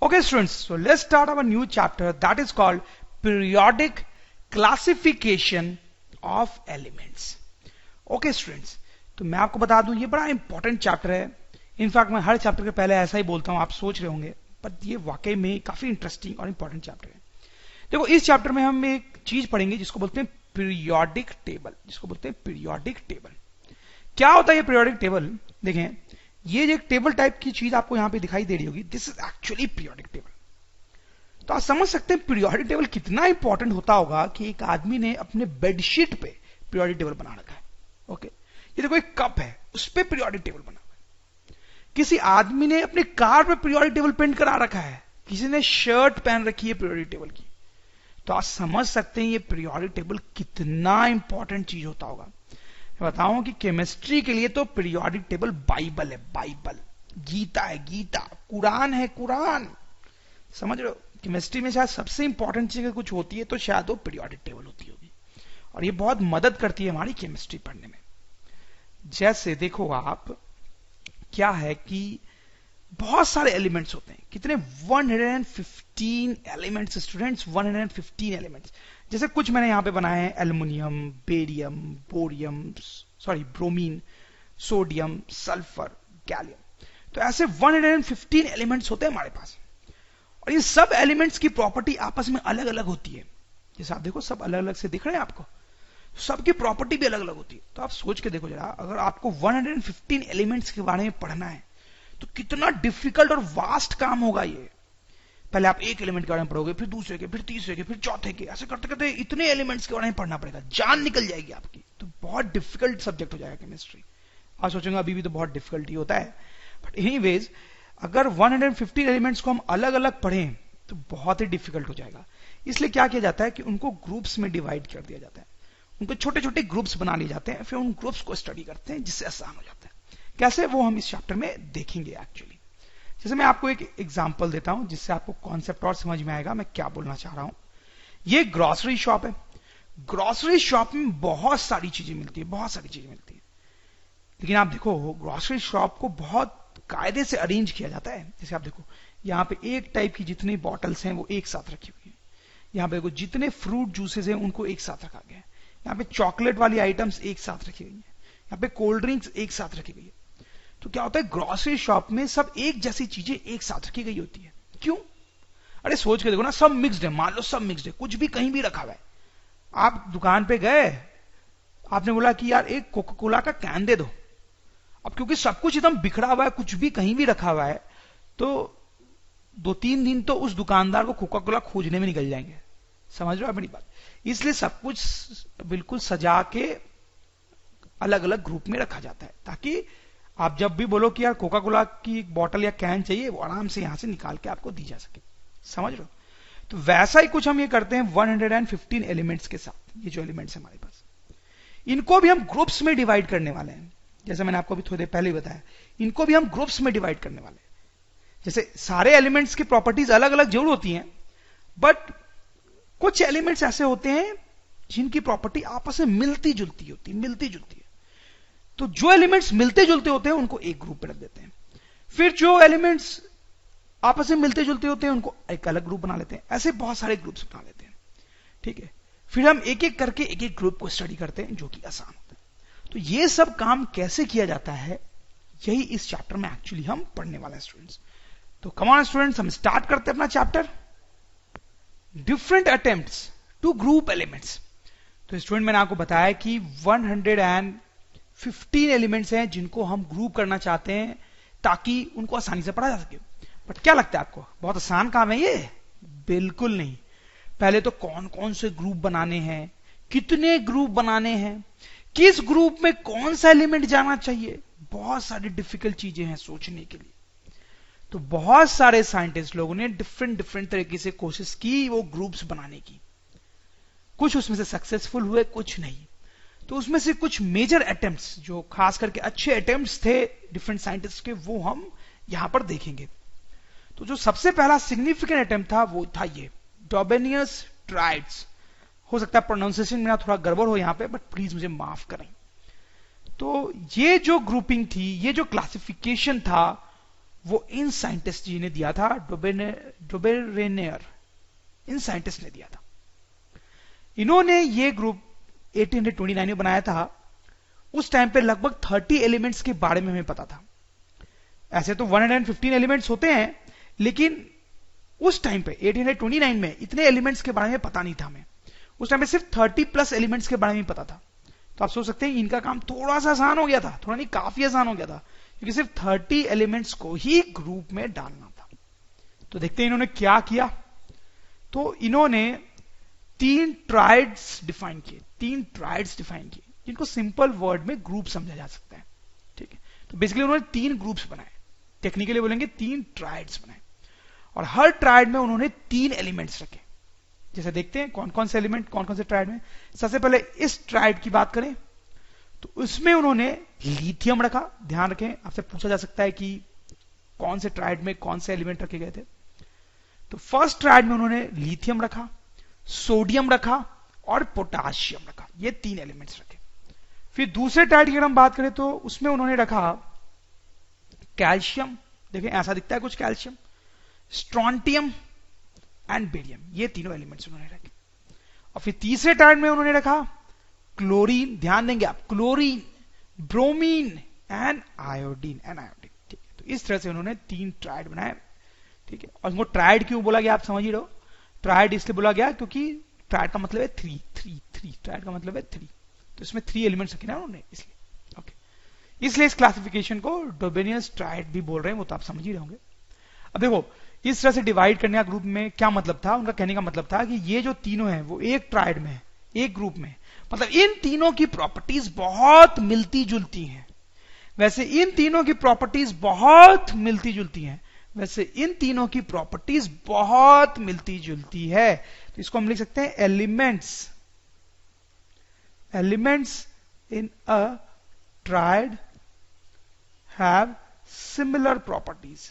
Okay students, so let's start our new chapter that is called periodic classification of elements. Okay students, तो मैं आपको बता दूं ये बड़ा इंपॉर्टेंट चैप्टर है. इनफैक्ट मैं हर चैप्टर के पहले ऐसा ही बोलता हूं, आप सोच रहे होंगे, पर ये वाकई में काफी इंटरेस्टिंग और इंपॉर्टेंट चैप्टर है. देखो इस चैप्टर में हम एक चीज पढ़ेंगे जिसको बोलते हैं पीरियोडिक टेबल. जिसको बोलते हैं पीरियोडिक टेबल. क्या होता है ये पीरियोडिक टेबल? देखें, ये जो एक टेबल टाइप की चीज आपको यहां पे दिखाई दे रही होगी, this is actually periodic table. तो आप समझ सकते हैं पीरियोडिक टेबल कितना इंपॉर्टेंट होता होगा कि एक आदमी ने अपने बेडशीट पे पीरियोडिक टेबल बना रखा है. ओके, ये देखो एक कप है, उस पे पीरियोडिक टेबल बना हुआ है. किसी आदमी ने अपनी कार पे पीरियोडिक टेबल पेंट करा रखा है, किसी ने शर्ट पहन रखी है पीरियोडिक टेबल की. तो आप समझ सकते हैं ये पीरियोडिक टेबल कितना इंपॉर्टेंट चीज होता होगा. बताऊं कि केमिस्ट्री के लिए तो पीरियोडिक टेबल बाइबल है, बाइबल. गीता है गीता, कुरान है कुरान. समझ रहे हो? केमिस्ट्री में शायद सबसे इंपॉर्टेंट चीज कुछ होती है तो शायद वो पीरियोडिक टेबल होती होगी. और ये बहुत मदद करती है हमारी केमिस्ट्री पढ़ने में. जैसे देखो आप, क्या है कि बहुत सारे एलिमेंट्स होते हैं. कितने? 115 एलिमेंट्स स्टूडेंट्स, 115 एलिमेंट्स. जैसे कुछ मैंने यहां पे बनाए हैं, aluminium, barium, bohrium, sorry bromine, sodium, sulphur, gallium. तो ऐसे 115 एलिमेंट्स होते हैं हमारे पास. और ये सब एलिमेंट्स की प्रॉपर्टी आपस में अलग अलग होती है. जैसे आप देखो सब अलग अलग से दिख रहे हैं आपको, सबकी प्रॉपर्टी भी अलग अलग होती है. तो आप सोच के देखो जरा, अगर आपको 115 एलिमेंट्स के बारे में पढ़ना है तो कितना डिफिकल्ट और वास्ट काम होगा ये. पहले आप एक एलिमेंट के बारे में पढ़ोगे, फिर दूसरे के, फिर तीसरे के, फिर चौथे के, ऐसे करते करते इतने एलिमेंट्स के बारे में पढ़ना पड़ेगा, जान निकल जाएगी आपकी. तो बहुत डिफिकल्ट सब्जेक्ट हो जाएगा केमिस्ट्री. आप सोचेंगे अभी भी तो बहुत डिफिकल्ट ही होता है, बट एनीवेज अगर 115 एलिमेंट्स को हम अलग अलग पढ़ें तो बहुत ही डिफिकल्ट हो जाएगा. इसलिए क्या किया जाता है कि उनको ग्रुप्स में डिवाइड कर दिया जाता है. उनको छोटे छोटे ग्रुप्स बना लिए जाते हैं, फिर उन ग्रुप्स को स्टडी करते हैं जिससे आसान हो जाता है. कैसे, वो हम इस चैप्टर में देखेंगे एक्चुअली. जैसे मैं आपको एक एग्जांपल देता हूं जिससे आपको कॉन्सेप्ट और समझ में आएगा मैं क्या बोलना चाह रहा हूं. ये ग्रोसरी शॉप है. ग्रोसरी शॉप में बहुत सारी चीजें मिलती है, बहुत सारी चीजें मिलती है. लेकिन आप देखो ग्रोसरी शॉप को बहुत कायदे से अरेंज किया जाता है. जैसे आप देखो यहाँ पे एक टाइप की जितनी बॉटल्स हैं वो एक साथ रखी हुई है. यहाँ पे देखो जितने फ्रूट जूसेस हैं उनको एक साथ रखा गया है. यहाँ पे चॉकलेट वाली आइटम्स एक साथ रखी गई है. यहाँ पे कोल्ड ड्रिंक्स एक साथ रखी गई है. तो क्या होता है, ग्रोसरी शॉप में सब एक जैसी चीजें एक साथ रखी गई होती है. क्यों? अरे सोच के देखो ना, सब मिक्स्ड है. मान लो सब मिक्स्ड है, कुछ भी कहीं भी रखा हुआ है. आप दुकान पे गए, आपने बोला कि यार एक कोका कोला का कैन दे दो. अब क्योंकि सब कुछ एकदम बिखरा हुआ है, कुछ भी कहीं भी रखा हुआ है, तो 2-3 दिन तो उस दुकानदार को कोका कोला खोजने में निकल जाएंगे. समझ रहे हो अपनी बात? इसलिए सब कुछ बिल्कुल सजा के अलग अलग ग्रुप में रखा जाता है, ताकि आप जब भी बोलो कि यार कोका कोला की एक बॉटल या कैन चाहिए, वो आराम से यहां से निकाल के आपको दी जा सके. समझ रहे हो? तो वैसा ही कुछ हम ये करते हैं 115 एलिमेंट्स के साथ. ये जो एलिमेंट्स है हमारे पास, इनको भी हम ग्रुप्स में डिवाइड करने वाले हैं. जैसे मैंने आपको अभी थोड़ी देर पहले ही बताया, इनको भी हम ग्रुप्स में डिवाइड करने वाले हैं. जैसे सारे एलिमेंट्स की प्रॉपर्टीज अलग अलग जरूर होती हैं, बट कुछ एलिमेंट्स ऐसे होते हैं जिनकी प्रॉपर्टी आपस में मिलती जुलती होती है. तो जो एलिमेंट्स मिलते जुलते होते हैं उनको एक ग्रुप में रख देते हैं. फिर जो एलिमेंट्स आपस में मिलते जुलते होते हैं उनको एक अलग ग्रुप बना लेते हैं. ऐसे बहुत सारे ग्रुप्स बना लेते हैं. ठीक है, फिर हम एक एक करके एक एक ग्रुप को स्टडी करते हैं, जो कि आसान होता है. तो ये सब काम कैसे किया जाता है, यही इस चैप्टर में एक्चुअली हम पढ़ने वाले हैं स्टूडेंट्स. तो कम ऑन स्टूडेंट्स, हम स्टार्ट करते हैं अपना chapter. Different attempts to group elements. तो स्टूडेंट मैंने आपको बताया कि 115 एलिमेंट्स हैं जिनको हम ग्रुप करना चाहते हैं ताकि उनको आसानी से पढ़ा जा सके. बट क्या लगता है आपको, बहुत आसान काम है ये? बिल्कुल नहीं. पहले तो कौन कौन से ग्रुप बनाने हैं, कितने ग्रुप बनाने हैं, किस ग्रुप में कौन सा एलिमेंट जाना चाहिए, बहुत सारी डिफिकल्ट चीजें हैं सोचने के लिए. तो बहुत सारे साइंटिस्ट लोगों ने डिफरेंट तरीके से कोशिश की वो ग्रुप्स बनाने की. कुछ उसमें से सक्सेसफुल हुए, कुछ नहीं. तो उसमें से कुछ मेजर अटेम्प्ट्स, जो खास करके अच्छे अटेम्प्ट्स थे डिफरेंट साइंटिस्ट के, वो हम यहां पर देखेंगे. तो जो सबसे पहला सिग्निफिकेंट अटेम्प्ट था वो था ये डॉबेनियस ट्राइड्स. हो सकता है प्रोनाउंसिएशन मेरा थोड़ा गड़बड़ हो यहां पे, बट प्लीज मुझे माफ करें. तो ये जो ग्रुपिंग थी, ये जो क्लासिफिकेशन था, वो इन साइंटिस्ट जी ने दिया था, डोबेरेनियर, इन साइंटिस्ट ने दिया था। इन्होंने ये ग्रुप 1829 में बनाया था। उस टाइम पे लगभग 30 एलिमेंट्स के बारे में हमें पता था। ऐसे तो 115 एलिमेंट्स होते हैं, लेकिन उस टाइम पे 1829 में इतने एलिमेंट्स के बारे में पता नहीं था हमें। उस टाइम पे सिर्फ 30+ एलिमेंट्स के बारे में पता था। तो आप सोच सकते हैं इनका काम थोड़ा सा आसान हो गया था, थोड़ा नहीं काफी आसान हो गया था, क्योंकि सिर्फ 30 एलिमेंट्स को ही ग्रुप में डालना था। तो देखते हैं इन्होंने क्या किया। तो इन्होंने 3 ट्राइड्स डिफाइन किए, 3 ट्राइड्स डिफाइन किए, जिनको सिंपल वर्ड में ग्रुप समझा जा सकता है। ठीक है, तो बेसिकली उन्होंने 3 ग्रुप्स बनाए, टेक्निकली बोलेंगे 3 ट्राइड्स बनाए, और हर ट्राइड में उन्होंने 3 एलिमेंट्स रखे। जैसे देखते हैं कौन कौन से एलिमेंट कौन कौन से ट्राइड में। सबसे पहले इस ट्राइड की बात करें तो उसमें उन्होंने लिथियम रखा। ध्यान रखें, आपसे पूछा जा सकता है कि कौन से ट्राइड में कौन से एलिमेंट रखे गए थे। तो फर्स्ट ट्राइड में उन्होंने लिथियम रखा, सोडियम रखा और पोटाशियम रखा, ये 3 एलिमेंट्स रखे। फिर दूसरे ट्राइड की अगर हम बात करें तो उसमें उन्होंने रखा कैल्शियम, देखें ऐसा दिखता है कुछ, कैल्शियम, स्ट्रॉन्टियम एंड बेरियम, ये तीनों एलिमेंट्स उन्होंने रखे। और फिर तीसरे ट्राइड में उन्होंने रखा क्लोरीन, ध्यान देंगे आप, क्लोरीन, ब्रोमीन एंड आयोडीन, ठीक है। तो इस तरह से उन्होंने 3 ट्राइड बनाए। ठीक है, और इनको ट्राइड क्यों बोला गया आप समझ ही रहो। ट्राइड इसलिए बोला गया क्योंकि ट्राइड का मतलब है 3, ट्राइड का मतलब है 3, तो इसमें 3 एलिमेंट्स रखे ना उन्होंने, इसलिए। ओके, इसलिए इस क्लासिफिकेशन को डोबेनियस ट्राइड भी बोल रहे हैं, वो तो आप समझ ही रहे होंगे। अब देखो, इस तरह से डिवाइड करने का ग्रुप में क्या मतलब था, उनका कहने का मतलब था कि ये जो तीनों हैं वो एक ट्राइड में है, एक ग्रुप में, मतलब इन तीनों की प्रॉपर्टीज बहुत मिलती जुलती हैं। वैसे इन तीनों की प्रॉपर्टीज बहुत मिलती जुलती हैं, वैसे इन तीनों की प्रॉपर्टीज बहुत मिलती जुलती है। तो इसको हम लिख सकते हैं elements in a tried have similar properties,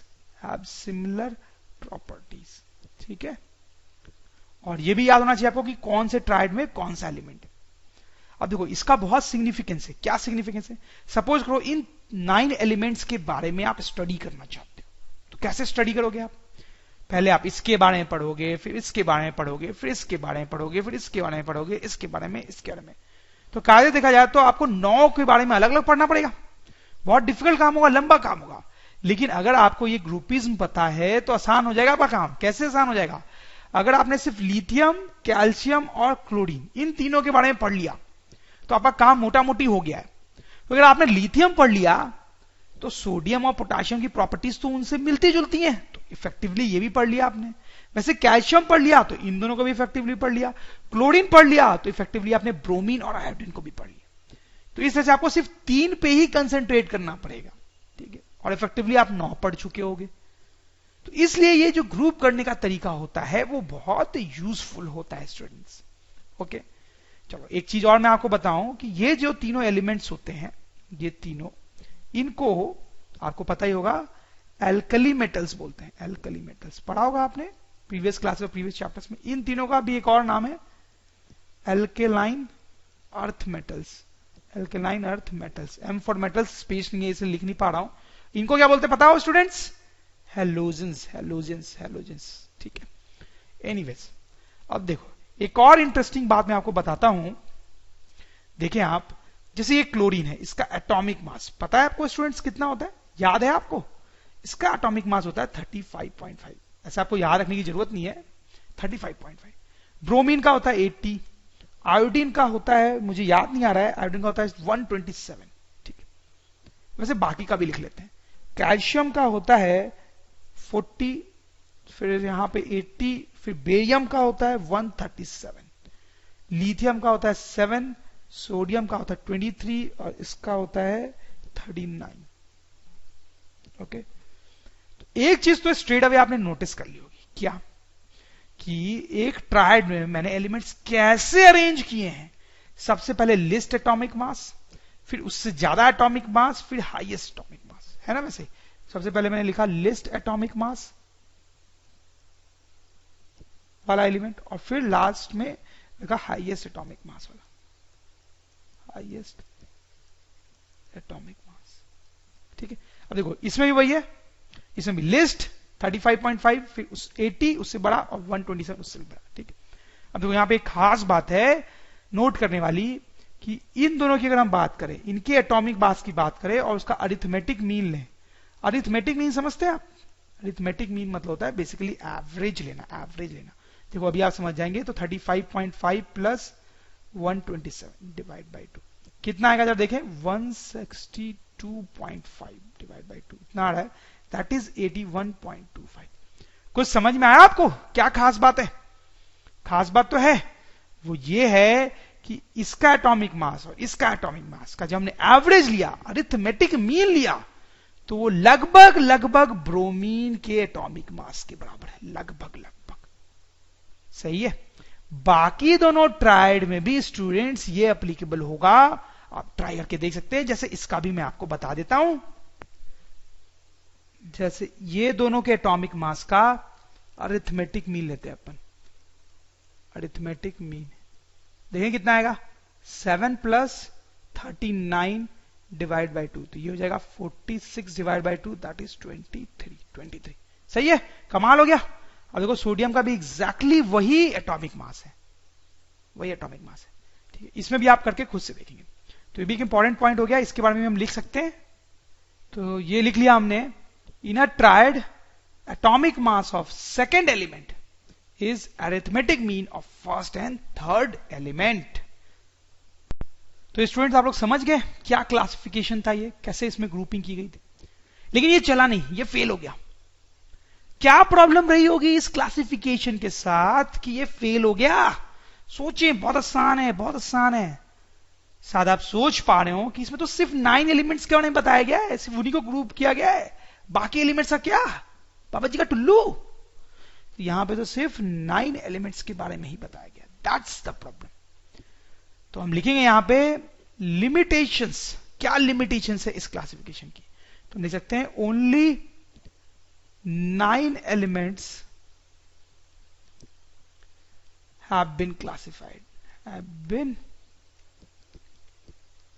ठीक है। और ये भी याद होना चाहिए आपको कि कौन से ट्राइड में कौन सा एलिमेंट है। अब देखो, इसका बहुत सिग्निफिकेंस है। क्या सिग्निफिकेंस है? सपोज करो इन 9 एलिमेंट्स के बारे में आप स्टडी करना चाहते हो, तो कैसे स्टडी करोगे आप? पहले आप इसके बारे में पढ़ोगे, फिर इसके बारे में पढ़ोगे, फिर इसके बारे में पढ़ोगे, फिर इसके बारे में पढ़ोगे, इसके बारे में, इसके बारे में। तो कायदे देखा जाए तो आपको 9 के बारे में अलग अलग पढ़ना पड़ेगा। बहुत डिफिकल्ट काम होगा, लंबा काम होगा। लेकिन अगर आपको ये ग्रुपिज्म पता है तो आसान हो जाएगा आपका काम। कैसे आसान हो जाएगा? अगर आपने सिर्फ लिथियम, कैल्शियम और क्लोरीन इन तीनों के बारे में पढ़ लिया तो आपका काम मोटा मोटी हो गया है। तो अगर आपने लिथियम पढ़ लिया तो सोडियम और पोटेशियम की प्रॉपर्टीज तो उनसे मिलती जुलती हैं, तो इफेक्टिवली ये भी पढ़ लिया आपने। वैसे कैल्शियम पढ़ लिया तो इन दोनों को भी इफेक्टिवली पढ़ लिया, क्लोरीन पढ़ लिया तो इफेक्टिवली आपने ब्रोमीन और आयोडीन को भी पढ़ लिया। तो इस तरह से आपको सिर्फ 3 पे ही कंसेंट्रेट करना पड़ेगा, ठीक है, और इफेक्टिवली आप 9 पढ़ चुके होगे। तो इसलिए ये जो ग्रुप करने का तरीका होता है वो बहुत यूजफुल होता है स्टूडेंट्स। ओके, चलो एक चीज और मैं आपको बताऊं कि ये जो तीनों एलिमेंट्स होते हैं, ये तीनों, इनको आपको पता ही होगा एल्कली मेटल्स बोलते हैं। एल्कली मेटल्स पढ़ा होगा आपने प्रीवियस क्लास में, प्रीवियस चैप्टर्स में। इन तीनों का भी एक और नाम है alkaline earth metals. Alkaline earth metals, M for metals, space नहीं है इसे लिख नहीं पा रहा हूं। इनको क्या बोलते हैं पता हो स्टूडेंट्स? हैलोजेंस, ठीक है। एनीवेज, अब देखो एक और इंटरेस्टिंग बात मैं आपको बताता हूं। देखें आप, जैसे ये क्लोरीन है, इसका एटॉमिक मास पता है आपको स्टूडेंट्स कितना होता है? याद है आपको? इसका एटॉमिक मास होता है 35.5। ऐसा आपको याद रखने की जरूरत नहीं है, 35.5। ब्रोमीन का होता है 80, आयोडीन का होता है, मुझे याद नहीं आ रहा है, आयोडीन का होता है 127, ठीक है। वैसे बाकी का भी लिख लेते हैं। कैल्शियम का होता है 40, फिर यहां पे 80, फिर बेरियम का होता है 137, लिथियम का होता है 7, सोडियम का होता है 23 और इसका होता है 39। ओके, तो एक चीज तो स्ट्रेट अवे आपने नोटिस कर ली होगी, क्या? कि एक ट्राइड में मैंने एलिमेंट्स कैसे अरेंज किए हैं। सबसे पहले लिस्ट एटॉमिक मास, फिर उससे ज्यादा एटॉमिक मास, फिर हाईएस्ट एटॉमिक मास, है ना? वैसे सबसे पहले मैंने लिखा लिस्ट एटॉमिक मास वाला एलिमेंट, और फिर लास्ट में लिखा हाईएस्ट एटॉमिक मास वाला, हाईएस्ट एटॉमिक मास, ठीक है। अब देखो इसमें भी वही है, इसमें भी लिस्ट 35.5, फिर 80 उससे बड़ा और 127 उससे भी बड़ा। ठीक है, अब देखो यहां पे एक खास बात है नोट करने वाली कि इन दोनों की अगर हम बात करें, इनके एटॉमिक मास की बात करें और उसका अरिथमेटिक मीन लें। अरिथमेटिक मीन समझते हैं आप? अरिथमेटिक मीन मतलब होता है बेसिकली एवरेज लेना, एवरेज लेना। देखो अभी आप समझ जाएंगे। तो 35.5 प्लस 127 डिवाइड बाई 2 कितना आएगा? जब देखें 162.5 डिवाइड बाई 2 इतना आ रहा है, दैट इज 81.25। कुछ समझ में आया आपको? क्या खास बात है? खास बात तो है, वो ये है कि इसका एटॉमिक मास और इसका एटॉमिक मास का जब हमने एवरेज लिया, अरिथमेटिक मीन लिया, तो वो लगभग लगभग ब्रोमीन के एटॉमिक मास के बराबर है, लगभग लगभग। सही है। बाकी दोनों ट्राइड में भी स्टूडेंट्स ये एप्लीकेबल होगा, आप ट्राई करके देख सकते हैं। जैसे इसका भी मैं आपको बता देता हूं। जैसे ये दोनों के एटॉमिक मास का अरिथमेटिक मीन लेते हैं अपन, अरिथमेटिक मीन देखें कितना आएगा? 7 प्लस 39 डिवाइड बाई 2, तो ये हो जाएगा 46 डिवाइड बाई 2, दैट इज 23। सही है, कमाल हो गया। अब देखो सोडियम का भी एग्जैक्टली वही एटॉमिक मास है, वही एटॉमिक मास है। ठीक है, इसमें भी आप करके खुद से देखेंगे। तो ये भी एक इंपॉर्टेंट पॉइंट हो गया, इसके बारे में हम लिख सकते हैं। तो ये लिख लिया हमने, in a triad atomic mass of second element is arithmetic mean of first and third element. तो स्टूडेंट्स आप लोग समझ गए क्या क्लासिफिकेशन था, ये कैसे इसमें ग्रुपिंग की गई थी। लेकिन ये चला नहीं, ये फेल हो गया। क्या प्रॉब्लम रही होगी इस क्लासिफिकेशन के साथ कि ये फेल हो गया? सोचें, बहुत आसान है, बहुत आसान है। शायद आप सोच पा रहे हो कि इसमें तो सिर्फ 9 एलिमेंट्स के बारे में बताया गया है, सिर्फ उन्हीं को ग्रुप किया गया है, बाकी एलिमेंट्स का क्या? बाबा जी का टुल्लू। यहां पे तो सिर्फ 9 एलिमेंट्स के बारे में ही बताया गया, दैट्स द प्रॉब्लम। तो हम लिखेंगे यहां पे लिमिटेशंस। क्या लिमिटेशंस है इस क्लासिफिकेशन की? तो हम लिख सकते हैं only 9 elements have been classified, have been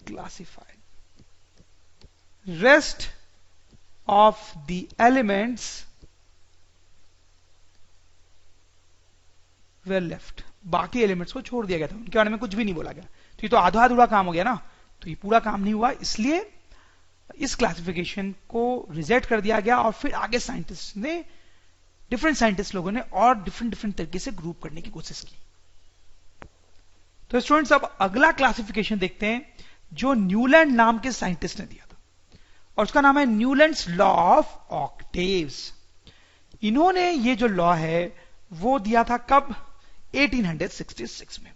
classified. Rest of the elements were left. बाकी एलिमेंट्स को छोड़ दिया गया था, उनके बारे में कुछ भी नहीं बोला गया। तो ये तो आधा अधूरा काम हो गया ना, तो ये पूरा काम नहीं हुआ, इसलिए इस क्लासिफिकेशन को रिजेक्ट कर दिया गया। और फिर आगे साइंटिस्ट ने, डिफरेंट साइंटिस्ट लोगों ने और डिफरेंट डिफरेंट तरीके से ग्रुप करने की कोशिश की। तो स्टूडेंट्स अब अगला क्लासिफिकेशन देखते हैं जो न्यूलैंड नाम के साइंटिस्ट ने दिया था, और उसका नाम है न्यूलैंड्स लॉ ऑफ ऑक्टेव्स। इन्होंने ये जो लॉ है वो दिया था कब? 1866 में।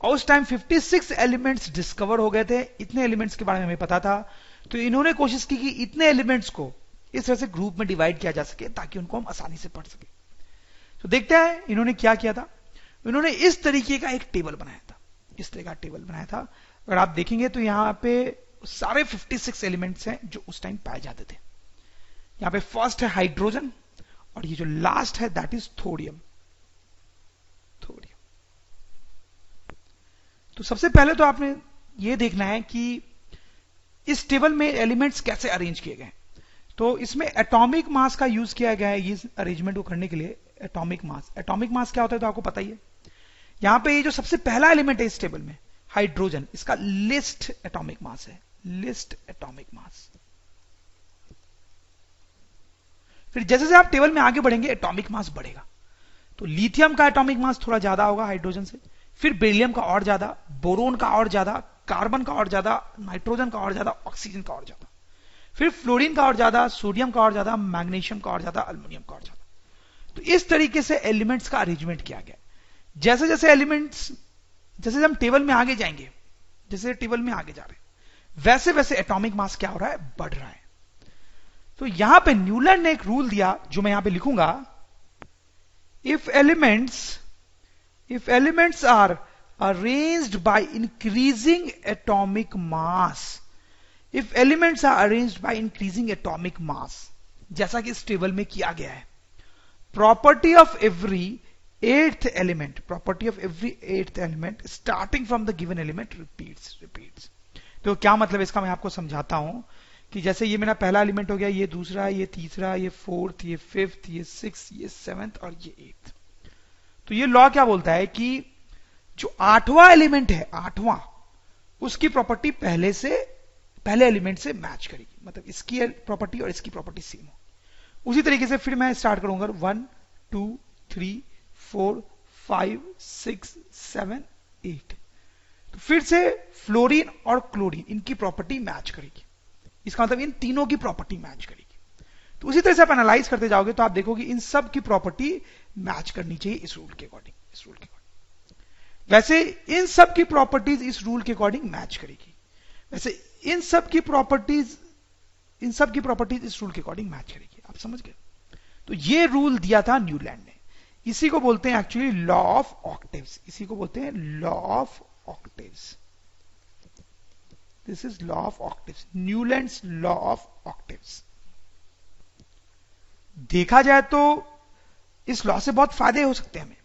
और उस टाइम 56 एलिमेंट्स डिस्कवर हो गए थे, इतने एलिमेंट्स के बारे में हमें पता था। तो इन्होंने कोशिश की कि इतने एलिमेंट्स को इस तरह से ग्रुप में डिवाइड किया जा सके ताकि उनको हम आसानी से पढ़ सके। तो देखते हैं इन्होंने क्या किया था। इन्होंने इस तरीके का एक टेबल बनाया था, इस तरह का टेबल बनाया था। अगर आप देखेंगे तो यहां पे सारे 56 एलिमेंट्स हैं जो उस टाइम पाए जाते थे। यहां पे फर्स्ट है हाइड्रोजन, और ये जो लास्ट है दैट इज थोरियम। थोरियम। तो सबसे पहले तो आपने ये देखना है कि इस टेबल में एलिमेंट्स कैसे अरेंज किए गए। तो इसमें एटॉमिक मास का यूज किया गया है इस अरेंजमेंट को करने के लिए। एटॉमिक मास, एटॉमिक मास क्या होता है तो आपको पता ही है। यहां पे ये जो सबसे पहला एलिमेंट है इस टेबल में, हाइड्रोजन, इसका लिस्ट एटॉमिक मास है, लिस्ट एटॉमिक मास। फिर जैसे जैसे आप टेबल में आगे बढ़ेंगे एटॉमिक मास बढ़ेगा। तो लिथियम का एटॉमिक मास थोड़ा ज्यादा होगा हाइड्रोजन से, फिर बेरिलियम का और ज्यादा, बोरोन का और ज्यादा, कार्बन का और ज्यादा, नाइट्रोजन का और ज्यादा, ऑक्सीजन का और ज्यादा, फिर फ्लोरीन का और ज्यादा, सोडियम का और ज्यादा, मैग्नीशियम का और ज्यादा, अल्युमिनियम का और ज्यादा। तो इस तरीके से एलिमेंट्स का अरेंजमेंट किया गया। जैसे जैसे एलिमेंट्स, जैसे हम टेबल में आगे जाएंगे, जैसे टेबल में आगे जा रहे हैं, वैसे वैसे एटॉमिक मास क्या हो रहा है? बढ़ रहा है। तो यहां पे न्यूलैंड ने एक रूल दिया जो मैं यहां पे लिखूंगा, if elements are arranged by increasing atomic mass, if elements are arranged by increasing atomic mass, जैसा कि इस टेबल में किया गया है, property of every eighth element starting from the given element repeats। तो क्या मतलब इसका मैं आपको समझाता हूं कि जैसे ये मेरा पहला एलिमेंट हो गया, ये दूसरा, ये तीसरा, ये फोर्थ, ये फिफ्थ, ये सिक्स, ये सेवेंथ और ये एट्थ। तो ये लॉ क्या बोलता है कि जो आठवां एलिमेंट है, आठवां, उसकी प्रॉपर्टी पहले एलिमेंट से मैच करेगी, मतलब इसकी प्रॉपर्टी और इसकी प्रॉपर्टी सेम हो। उसी तरीके से फिर मैं स्टार्ट करूंगा 1 2 3 4 5 6 7 8, तो फिर से फ्लोरीन और क्लोरीन इनकी प्रॉपर्टी मैच करेगी, इसका मतलब इन तीनों की प्रॉपर्टी मैच करेगी। तो उसी तरह से आप एनालाइज करते जाओगे तो आप देखोगे इन सब की प्रॉपर्टी मैच करनी चाहिए इस रूल के अकॉर्डिंग, इस रूल के अकॉर्डिंग। वैसे इन सब की प्रॉपर्टीज इस रूल के अकॉर्डिंग मैच करेगी, वैसे इन सब की प्रॉपर्टीज इस रूल के अकॉर्डिंग मैच करेगी। आप समझ गए? तो ये रूल दिया था न्यूलैंड ने, इसी को बोलते हैं एक्चुअली लॉ ऑफ ऑक्टेव्स, इसी को बोलते हैं law of octaves. This is law of octaves, Newlands law of octaves. देखा जाए तो इस लॉ से बहुत फायदे हो सकते हैं हमें।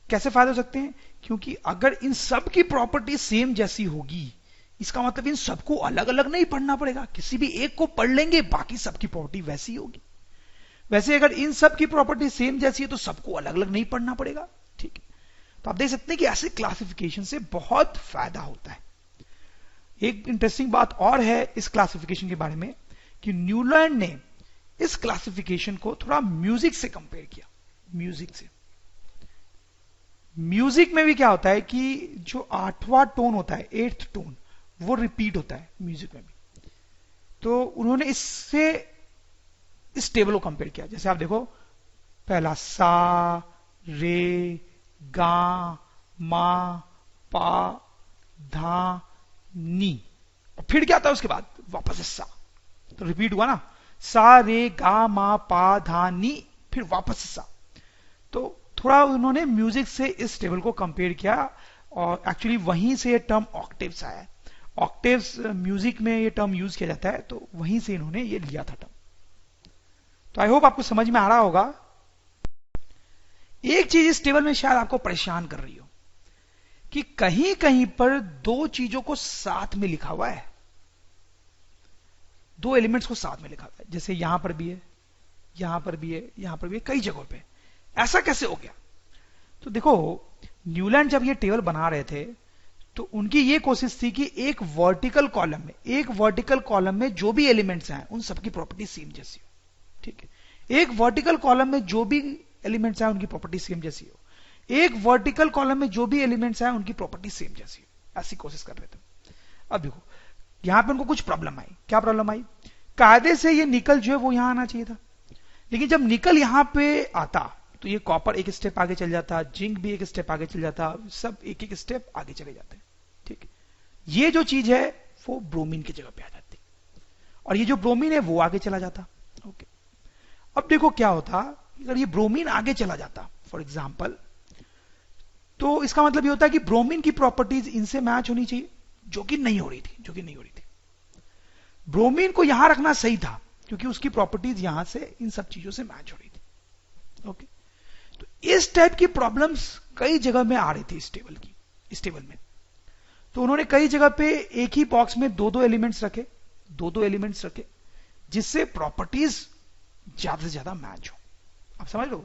कैसे फायदे हो सकते हैं? क्योंकि अगर इन सब की प्रॉपर्टी सेम जैसी होगी, इसका मतलब इन सबको अलग अलग नहीं पढ़ना पड़ेगा, किसी भी एक को पढ़ लेंगे, बाकी सबकी प्रॉपर्टी वैसी होगी। वैसे अगर इन सब की प्रॉपर्टी सेम जैसी है तो सबको अलग अलग नहीं पढ़ना पड़ेगा, ठीक है। तो आप देख सकते हैं कि ऐसे क्लासिफिकेशन से बहुत फायदा होता है। एक इंटरेस्टिंग बात और है इस क्लासिफिकेशन के बारे में कि न्यूलैंड ने इस क्लासिफिकेशन को थोड़ा म्यूजिक से कंपेयर किया, म्यूजिक से। म्यूजिक में भी क्या होता है कि जो आठवां टोन होता है, एट्थ टोन, वो रिपीट होता है म्यूजिक में भी। तो उन्होंने इससे इस टेबल को कंपेयर किया। जैसे आप देखो, पहला सा रे गा मा पा धा नी, और फिर क्या आता है उसके बाद वापस से सा, तो रिपीट हुआ ना, सा रे गा मा पा धा नी, फिर वापस से सा। तो थोड़ा उन्होंने म्यूजिक से इस टेबल को कंपेयर किया और एक्चुअली वहीं से ये टर्म ऑक्टेव्स आया है। ऑक्टेव्स म्यूजिक में ये टर्म यूज किया जाता है, तो वहीं से इन्होंने ये लिया था टर्म। तो आई होप आपको समझ में आ रहा होगा। एक चीज इस टेबल में शायद आपको परेशान कर रही हो कि कहीं कहीं पर दो चीजों को साथ में लिखा हुआ है, दो एलिमेंट्स को साथ में लिखा हुआ है। जैसे यहां पर भी है, यहां पर भी है, यहां पर भी है, कई जगहों पे। ऐसा कैसे हो गया? तो देखो, न्यूलैंड जब ये टेबल बना रहे थे तो उनकी ये कोशिश थी कि एक वर्टिकल कॉलम में जो भी एलिमेंट्स हैं उन सबकी प्रॉपर्टी सेम जैसी हो, ठीक है। एक वर्टिकल कॉलम में जो भी एलिमेंट्स हैं उनकी प्रॉपर्टी सेम जैसी हो, एक वर्टिकल कॉलम में जो भी एलिमेंट्स हैं उनकी प्रॉपर्टी सेम जैसी हो, ऐसी कोशिश कर रहे थे। अब देखो, यहां पर उनको कुछ प्रॉब्लम आई। क्या प्रॉब्लम आई? कायदे से ये निकल जो है वो यहां आना चाहिए था, लेकिन जब निकल यहां पे आता तो ये कॉपर एक स्टेप आगे चल जाता, जिंक भी एक स्टेप आगे चल जाता, सब एक एक स्टेप आगे चले जाते, ठीक। ये जो चीज है वो ब्रोमीन की जगह पे आ जाती, और ये जो ब्रोमीन है वो आगे चला जाता, ओके। अब देखो क्या होता, अगर ये ब्रोमीन आगे चला जाता फॉर एग्जाम्पल, तो इसका मतलब ये होता है कि ब्रोमीन की प्रॉपर्टीज इनसे मैच होनी चाहिए, जो कि नहीं हो रही थी, ब्रोमीन को यहां रखना सही था क्योंकि उसकी प्रॉपर्टीज यहां से इन सब चीजों से मैच हो रही थी, ओके। तो इस टाइप की प्रॉब्लम्स कई जगह में आ रही थी इस टेबल में। तो उन्होंने कई जगह पे एक ही बॉक्स में दो एलिमेंट्स रखे, जिससे प्रॉपर्टीज ज्यादा से ज्यादा मैच हो। आप समझ लो,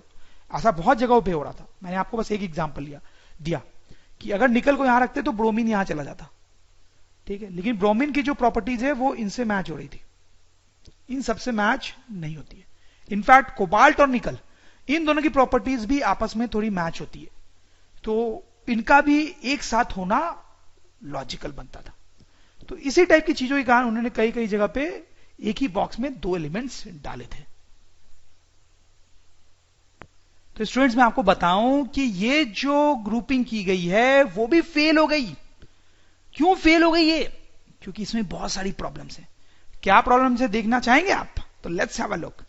ऐसा बहुत जगहों पे हो रहा था। मैंने आपको बस एक एग्जांपल दिया कि अगर निकल को यहां रखते तो ब्रोमीन यहां चला जाता, ठीक है, लेकिन ब्रोमीन की जो प्रॉपर्टीज है वो इनसे मैच हो रही थी, इन सबसे मैच नहीं होती है। इनफैक्ट कोबाल्ट और निकल, इन दोनों की प्रॉपर्टीज भी आपस में थोड़ी मैच होती है, तो इनका भी एक साथ होना लॉजिकल बनता था। तो इसी टाइप की चीजों के कारण उन्होंने कई जगह पे एक ही बॉक्स में दो एलिमेंट्स डाले थे। तो स्टूडेंट्स, मैं आपको बताऊं कि ये जो ग्रुपिंग की गई है वो भी फेल हो गई। क्यों फेल हो गई ये? क्योंकि इसमें बहुत सारी प्रॉब्लम्स हैं। क्या प्रॉब्लम्स है देखना चाहेंगे आप? तो let's have a look.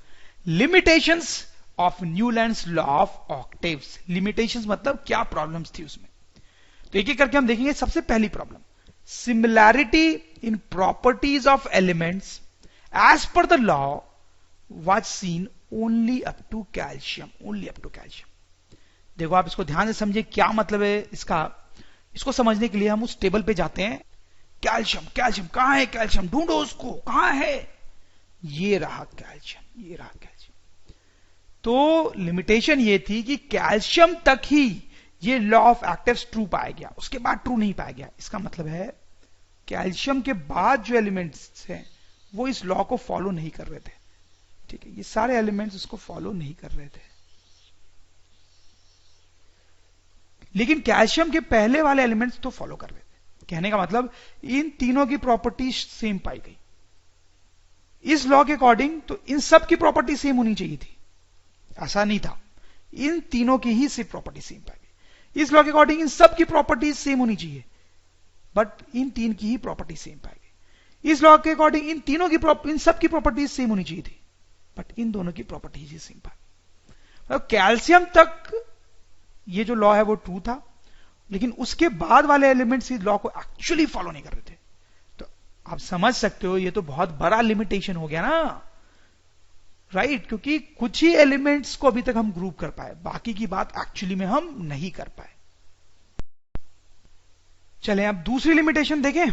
Limitations of Newlands law of octaves. Limitations मतलब क्या प्रॉब्लम्स थी उसमें, तो एक एक करके हम देखेंगे। सबसे पहली problem, similarity in properties of elements as per the law was seen only up to calcium, देखो आप इसको ध्यान से समझिए, क्या मतलब है इसका। इसको समझने के लिए हम उस टेबल पे जाते हैं कैल्शियम कैल्शियम कहां है, कैल्शियम ढूंढो उसको, कहां है, ये रहा कैल्शियम, ये रहा कैल्शियम। तो लिमिटेशन ये थी कि कैल्शियम तक ही ये लॉ ऑफ एक्टिव्स ट्रू पाया गया, उसके बाद ट्रू नहीं पाया गया। इसका मतलब है कैल्शियम के बाद जो एलिमेंट्स हैं वो इस लॉ को फॉलो नहीं कर रहे थे। ठीक है, ये सारे एलिमेंट्स इसको फॉलो नहीं कर रहे थे, लेकिन कैल्शियम के पहले वाले एलिमेंट्स तो फॉलो कर रहे थे। कहने का मतलब इन तीनों की प्रॉपर्टी सेम पाई गई। इस लॉ के अकॉर्डिंग तो इन सब की प्रॉपर्टी सेम होनी चाहिए थी, ऐसा नहीं था, इन तीनों की ही सिर्फ प्रॉपर्टी सेम पाई गई। इस लॉ के अकॉर्डिंग इन सब की प्रॉपर्टी सेम होनी चाहिए, बट इन तीन की ही प्रॉपर्टी सेम पाई गई। इस लॉ के अकॉर्डिंग इन तीनों की इन सब की प्रॉपर्टीज सेम होनी चाहिए थी, बट इन दोनों की प्रॉपर्टीज ही सेम पाई गई। मतलब कैल्शियम तक ये जो लॉ है वो ट्रू था, लेकिन उसके बाद वाले एलिमेंट्स इस लॉ को एक्चुअली फॉलो नहीं कर रहे थे। तो आप समझ सकते हो ये तो बहुत बड़ा लिमिटेशन हो गया ना, राइट? क्योंकि कुछ ही एलिमेंट्स को अभी तक हम ग्रुप कर पाए, बाकी की बात एक्चुअली में हम नहीं कर पाए। चलें अब दूसरी लिमिटेशन देखें,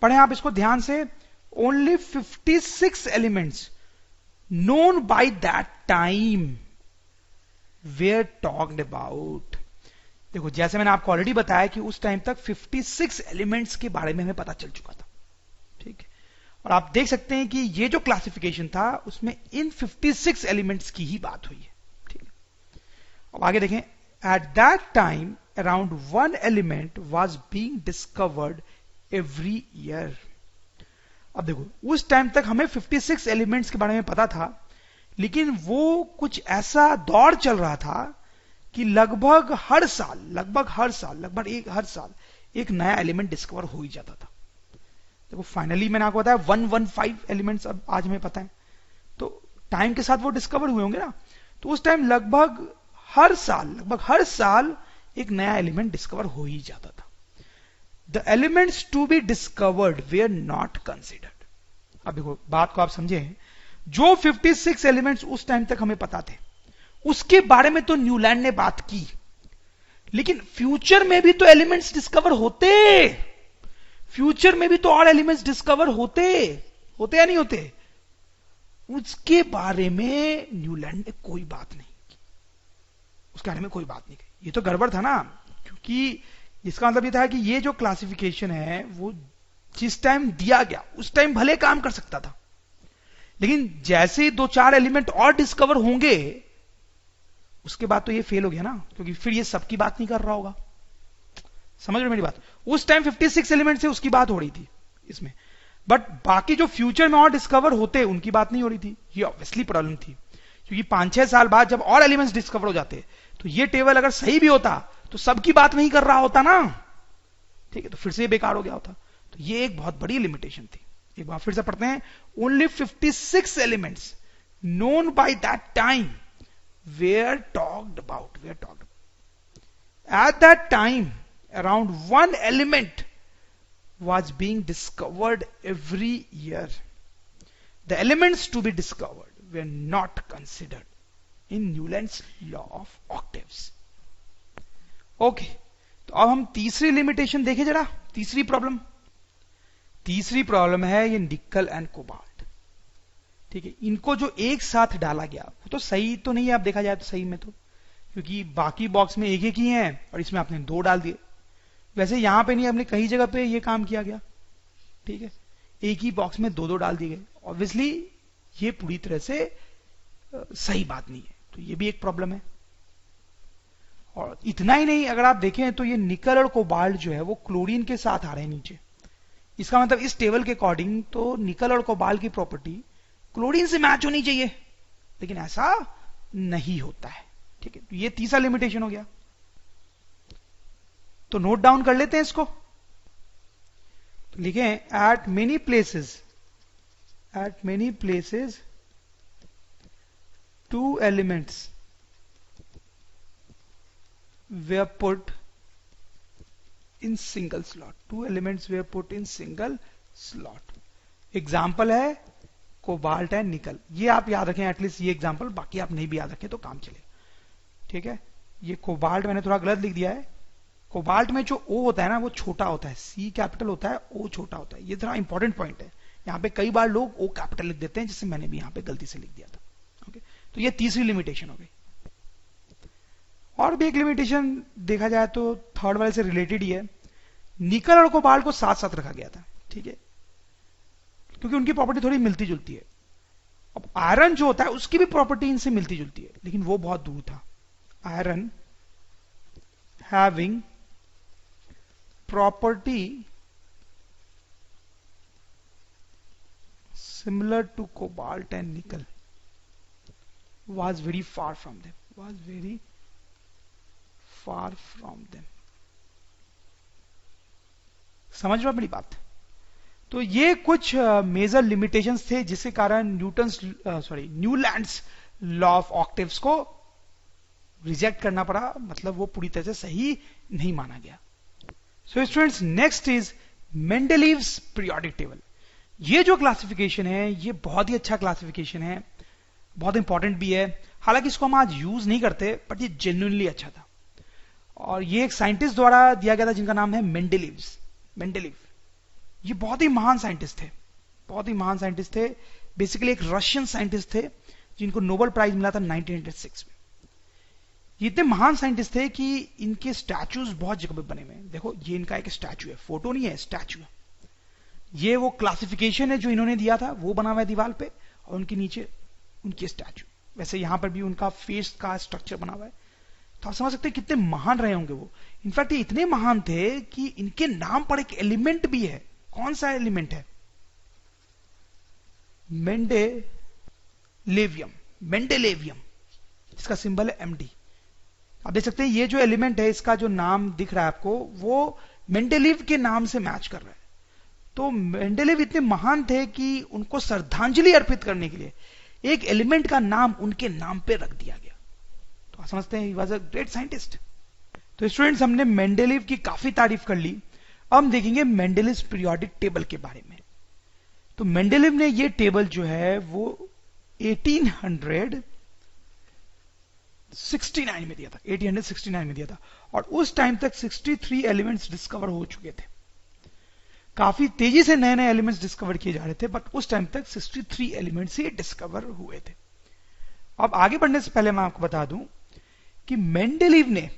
पढ़ें आप इसको ध्यान से। Only 56 elements known by that time were talked about। देखो जैसे मैंने आपको ऑलरेडी बताया कि उस टाइम तक 56 एलिमेंट्स के बारे में हमें पता चल चुका था, ठीक है। और आप देख सकते हैं कि ये जो क्लासिफिकेशन था उसमें इन 56 एलिमेंट्स की ही बात हुई है, ठीक है। अब आगे देखें, eight that time around 1 element was being discovered every year. अब देखो उस टाइम तक हमें 56 एलिमेंट्स के बारे में पता था, लेकिन वो कुछ ऐसा दौर चल रहा था कि लगभग हर साल एक नया एलिमेंट डिस्कवर हो ही जाता था। देखो फाइनली मैंने आपको बताया 115 एलिमेंट्स अब आज हमें पता है, तो टाइम के साथ वो डिस्कवर हुए होंगे ना। तो उस टाइम लगभग हर साल एक नया एलिमेंट डिस्कवर हो ही जाता था। The elements to be discovered were not considered। अब देखो बात को आप समझे, जो 56 एलिमेंट्स उस टाइम तक हमें पता थे उसके बारे में तो न्यूलैंड ने बात की, लेकिन फ्यूचर में भी तो एलिमेंट्स डिस्कवर होते, फ्यूचर में भी तो और एलिमेंट्स डिस्कवर होते या नहीं होते, उसके बारे में न्यूलैंड ने कोई बात नहीं की, उसके बारे में कोई बात नहीं की। ये तो गड़बड़ था ना, क्योंकि इसका मतलब ये था कि ये जो क्लासिफिकेशन है वो जिस टाइम दिया गया उस टाइम भले काम कर सकता था, लेकिन जैसे ही 2-4 एलिमेंट और डिस्कवर होंगे उसके बाद तो ये फेल हो गया ना, क्योंकि फिर ये सबकी बात नहीं कर रहा होगा। समझ रहे मेरी बात? उस टाइम 56 एलिमेंट से उसकी बात हो रही थी इसमें, बट बाकी जो फ्यूचर में और डिस्कवर होते उनकी बात नहीं हो रही थी। ये ऑब्वियसली प्रॉब्लम थी, क्योंकि 5-6 साल बाद जब और एलिमेंट्स डिस्कवर हो जाते तो ये टेबल अगर सही भी होता तो सबकी बात नहीं कर रहा होता ना, ठीक है, तो फिर से ये बेकार हो गया होता। तो ये एक बहुत बड़ी लिमिटेशन थी। एक बार फिर से पढ़ते हैं, only 56 elements known by that time were talked about. At that time around 1 element was being discovered every year. The elements to be discovered were not considered in Newland's law of octaves. Okay, तो अब हम तीसरी limitation देखें जरा। तीसरी problem है ये निकल एंड कोबाल्ट, ठीक है। इनको जो एक साथ डाला गया वो तो सही तो नहीं है, आप देखा जाए तो सही में तो, क्योंकि बाकी बॉक्स में एक ही हैं और इसमें आपने 2 डाल दिए। वैसे यहां पे नहीं, हमने कई जगह पे ये काम किया गया, ठीक है, एक ही बॉक्स में 2 डाल दिए गए। ऑब्वियसली ये पूरी तरह से सही बात नहीं है, तो ये भी एक प्रॉब्लम है। और इतना ही नहीं, अगर आप देखें तो ये निकल और कोबाल्ट जो है वो क्लोरीन के साथ आ रहे हैं नीचे। इसका मतलब इस टेबल के अकॉर्डिंग तो निकल और कोबाल्ट की प्रॉपर्टी क्लोरीन से मैच होनी चाहिए, लेकिन ऐसा नहीं होता है, ठीक है। तो ये तीसरा लिमिटेशन हो गया। तो नोट डाउन कर लेते हैं इसको, तो लिखें eight many places 2 elements were put in single slot। 2 elements were put in single slot। Example है कोबाल्ट एंड निकल। ये आप याद रखें एटलीस्ट ये एग्जाम्पल, बाकी आप नहीं भी याद रखें तो काम चले, ठीक है। ये कोबाल्ट मैंने थोड़ा गलत लिख दिया है, कोबाल्ट में जो O होता है ना वो छोटा होता है, C कैपिटल होता है, O छोटा होता है। ये थोड़ा इंपॉर्टेंट पॉइंट है। यहाँ पे कई बार लोग O कैपिटल लिख देते हैं, जिससे मैंने भी यहाँ पे गलती से लिख दिया था। ओके, तो ये तीसरी लिमिटेशन हो गई। और भी एक लिमिटेशन देखा जाए तो थर्ड वाले से रिलेटेड ही है। निकल और कोबाल्ट को साथ साथ रखा गया था, ठीक है, क्योंकि उनकी प्रॉपर्टी थोड़ी मिलती जुलती है। अब आयरन जो होता है उसकी भी प्रॉपर्टी इनसे मिलती जुलती है, लेकिन वो बहुत दूर था। Iron having property similar to cobalt and nickel was very far from them। समझ रहे हो मेरी बात? तो ये कुछ मेजर लिमिटेशंस थे जिसके कारण न्यूलैंड्स लॉ ऑफ ऑक्टेव्स को रिजेक्ट करना पड़ा, मतलब वो पूरी तरह से सही नहीं माना गया। So students, next is Mendeleev's periodic table. ये जो क्लासिफिकेशन है ये बहुत ही अच्छा क्लासिफिकेशन है, बहुत इंपॉर्टेंट भी है। हालांकि इसको हम आज यूज नहीं करते, बट ये जेन्युइनली अच्छा था। और ये एक साइंटिस्ट द्वारा दिया गया था जिनका नाम है मेंडलीव। ये बहुत ही महान साइंटिस्ट थे, बहुत ही महान साइंटिस्ट थे। बेसिकली एक रशियन साइंटिस्ट थे जिनको नोबेल प्राइज मिला था 1906 में। ये इतने महान साइंटिस्ट थे कि इनके स्टैचूज बहुत जगह पे बने हुए हैं। देखो, ये इनका एक स्टैचू है, फोटो नहीं है, स्टैचू है। ये वो क्लासिफिकेशन है जो इन्होंने दिया था, वो बना हुआ है दीवार पे, और उनके नीचे उनकी स्टैचू। वैसे यहां पर भी उनका फेस का स्ट्रक्चर बना हुआ है। तो आप समझ सकते हैं कितने महान रहे होंगे वो। इनफैक्ट ये इतने महान थे कि इनके नाम पर एक एलिमेंट भी है। कौन सा एलिमेंट है? मेंडेलेवियम, इसका सिंबल है MD। आप देख सकते हैं ये जो एलिमेंट है, इसका जो नाम दिख रहा है आपको, वो मेंडेलीव के नाम से मैच कर रहा है। तो मेंडेलीव इतने महान थे कि उनको श्रद्धांजलि अर्पित करने के लिए एक एलिमेंट का नाम उनके नाम पे रख दिया गया। तो आप समझते हैं he was a great scientist. तो स्टूडेंट्स, हमने मेंडेलीव की काफी तारीफ कर ली। अब हम देखेंगे मेंडेलीव्स पीरियोडिक टेबल के बारे में। तो मेंडेलीव ने ये टेबल जो है वो 1869 में दिया था, 1869 में दिया था। और उस टाइम तक 63 एलिमेंट्स डिस्कवर हो चुके थे। काफी तेजी से नए नए एलिमेंट्स डिस्कवर किए जा रहे थे, बट उस टाइम तक 63 एलिमेंट्स ही डिस्कवर हुए थे। अब आगे बढ़ने से पहले मैं आपको बता दूं कि मेंडेलीव ने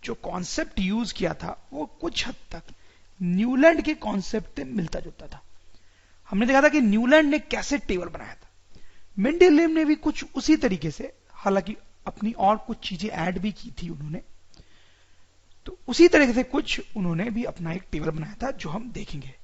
जो कॉन्सेप्ट यूज किया था वो कुछ हद तक न्यूलैंड के कॉन्सेप्ट से मिलता जुलता था। हमने देखा था कि न्यूलैंड ने कैसे टेबल बनाया था, मेंडेलीव ने भी कुछ उसी तरीके से, हालांकि अपनी और कुछ चीजें ऐड भी की थी उन्होंने। तो उसी तरीके से कुछ उन्होंने भी अपना एक टेबल बनाया था जो हम देखेंगे।